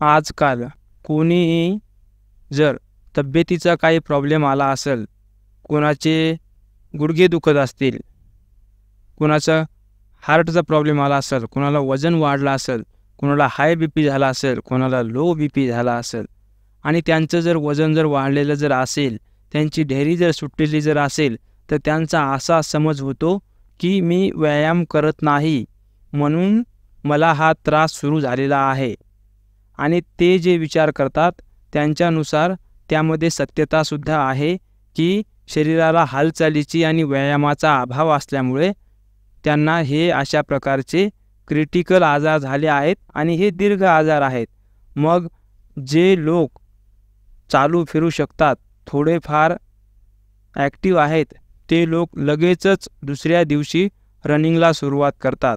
आजकाल कोणीही जर तब्येतीचा काही प्रॉब्लेम आला असेल, कोणाचे गुडघे दुखत असतील, कोणाचा हार्टचा प्रॉब्लेम आला असेल, कोणाला वजन वाढलं असेल, कोणाला हाय BP झाला असेल, कोणाला लो BP झाला असेल आणि त्यांचं जर वजन जर वाढलेलं जर असेल, त्यांची ढेरी जर सुटलेली जर असेल, तर त्यांचा असा समज होतो की मी व्यायाम करत नाही म्हणून मला हा त्रास सुरू झालेला आहे. आणि ते जे विचार करतात त्यांच्यानुसार त्यामध्ये सत्यतासुद्धा आहे की शरीराला हालचालीची आणि व्यायामाचा अभाव असल्यामुळे त्यांना हे अशा प्रकारचे क्रिटिकल आजार झाले आहेत आणि हे दीर्घ आजार आहेत. मग जे लोक चालू फिरू शकतात, थोडेफार ॲक्टिव्ह आहेत, ते लोक लगेचच दुसऱ्या दिवशी रनिंगला सुरुवात करतात.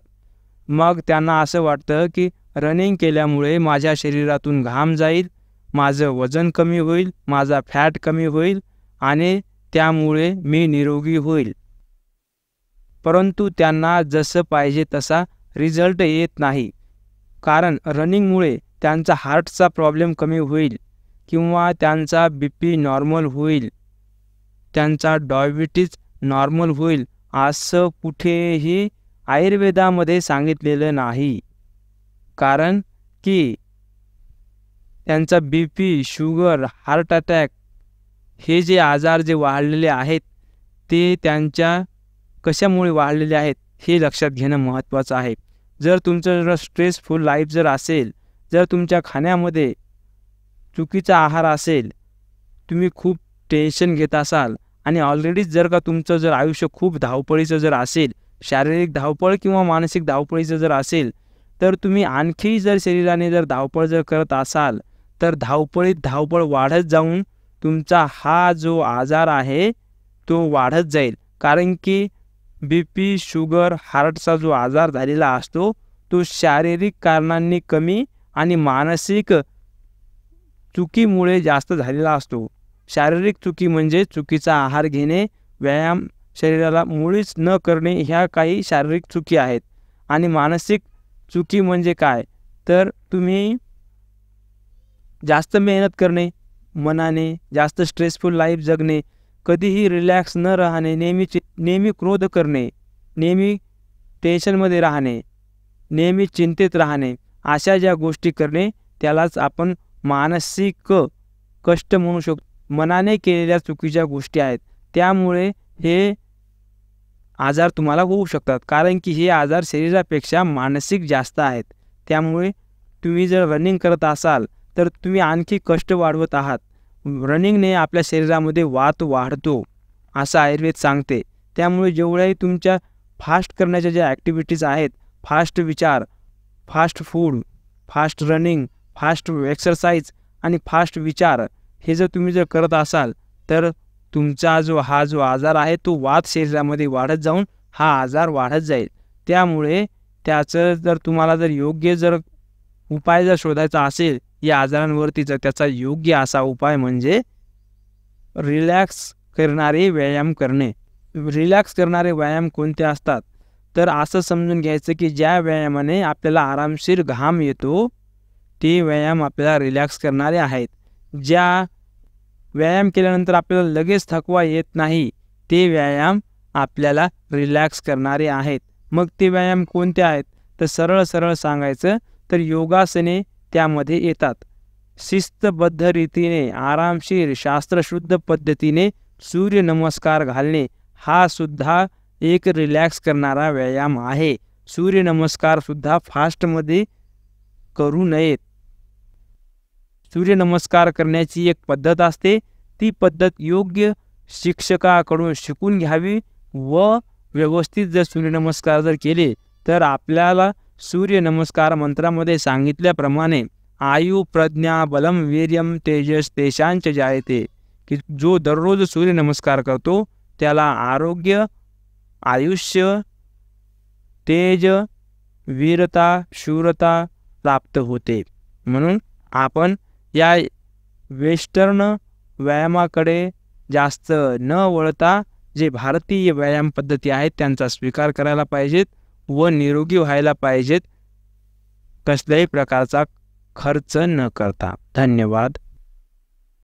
मग त्यांना असं वाटतं की रनिंग केल्यामुळे माझ्या शरीरातून घाम जाईल, माझं वजन कमी होईल, माझा फॅट कमी होईल आणि त्यामुळे मी निरोगी होईल. परंतु त्यांना जसं पाहिजे तसा रिझल्ट येत नाही. कारण रनिंगमुळे त्यांचा हार्टचा प्रॉब्लेम कमी होईल किंवा त्यांचा BP नॉर्मल होईल, त्यांचा डायबिटीज नॉर्मल होईल असं कुठेही आयुर्वेदामध्ये सांगितलेलं नाही. कारण की त्यांचा BP, शुगर, हार्ट अटॅक हे जे आजार जे वाढलेले आहेत ते त्यांच्या कशामुळे वाढलेले आहेत हे लक्षात घेणं महत्त्वाचं आहे. जर तुमचं जर स्ट्रेसफुल लाईफ जर असेल, जर तुमच्या खाण्यामध्ये चुकीचा आहार असेल, तुम्ही खूप टेन्शन घेत असाल आणि ऑलरेडीच जर का तुमचं जर आयुष्य खूप धावपळीचं जर असेल, शारीरिक धावपळ किंवा मानसिक धावपळीचं जर असेल, तर तुम्ही आणखी जर शरीराने जर धावपळ जर करत असाल, तर धावपळीत धावपळ वाढत जाऊन तुमचा हा जो आजार आहे तो वाढत जाईल. कारण की BP, शुगर, हार्टचा जो आजार झालेला असतो तो शारीरिक कारणांनी कमी आणि मानसिक चुकीमुळे जास्त झालेला असतो. शारीरिक चुकी म्हणजे चुकीचा आहार घेणे, व्यायाम शरीराला मुळीच न करणे, ह्या काही शारीरिक चुकी आहेत. आणि मानसिक चुकी म्हणजे काय, तर तुम्ही जास्त मेहनत करणे, मनाने जास्त स्ट्रेसफुल लाईफ जगणे, कधीही रिलॅक्स न राहणे, नेहमी क्रोध करणे, नेहमी टेन्शनमध्ये राहणे, नेहमी चिंतेत राहणे, अशा ज्या गोष्टी करणे त्यालाच आपण मानसिक कष्ट म्हणू शकतो. मनाने केलेल्या चुकीच्या गोष्टी आहेत, त्यामुळे हे आजार तुम्हाला होऊ शकतात. कारण की हे आजार शरीरापेक्षा मानसिक जास्त आहेत. त्यामुळे तुम्ही जर रनिंग करत असाल तर तुम्ही आणखी कष्ट वाढवत आहात. रनिंगने आपल्या शरीरामध्ये वात वाढतो असं आयुर्वेद सांगते. त्यामुळे जेवढ्याही तुमच्या फास्ट करण्याच्या ज्या ॲक्टिव्हिटीज आहेत, फास्ट विचार, fast food, fast running, fast exercise आणि फास्ट विचार हे जर तुम्ही जर करत असाल तर तुमचा हा जो आजार आहे तो वात शरीरामध्ये वाढत जाऊन हा आजार वाढत जाईल. त्यामुळे त्याचं जर तुम्हाला जर योग्य जर उपाय जर शोधायचा असेल या आजारांवरती, तर त्याचा योग्य असा उपाय म्हणजे रिलॅक्स करणारे व्यायाम करणे. रिलॅक्स करणारे व्यायाम कोणते असतात, तर असं समजून घ्यायचं की ज्या व्यायामाने आपल्याला आरामशीर घाम येतो ते व्यायाम आपल्याला रिलॅक्स करणारे आहेत. ज्या व्यायाम केल्यानंतर आपल्याला लगेच थकवा येत नाही ते व्यायाम आपल्याला रिलॅक्स करणारे आहेत. मग ते व्यायाम कोणते आहेत, तर सरळ सांगायचं तर योगासने त्यामध्ये येतात. शिस्तबद्ध रीतीने आरामशीर शास्त्रशुद्ध पद्धतीने सूर्यनमस्कार घालणे हा सुद्धा एक रिलॅक्स करणारा व्यायाम आहे. सूर्यनमस्कारसुद्धा फास्टमध्ये करू नयेत. सूर्यनमस्कार करण्याची एक पद्धत असते, ती पद्धत योग्य शिक्षकाकडून शिकून घ्यावी व व्यवस्थित जर सूर्यनमस्कार जर केले तर आपल्याला सूर्यनमस्कार मंत्रामध्ये सांगितल्याप्रमाणे आयु प्रज्ञा बलम वीर्यम तेजस तेषांच जायते, की जो दररोज सूर्यनमस्कार करतो त्याला आरोग्य, आयुष्य, तेज, वीरता, शूरता प्राप्त होते. म्हणून आपण या वेस्टर्न व्यायामाकडे जास्त न वळता जे भारतीय व्यायाम पद्धती आहेत त्यांचा स्वीकार करायला पाहिजेत व निरोगी व्हायला पाहिजेत. कसल्याही प्रकारचा खर्च न करता. धन्यवाद.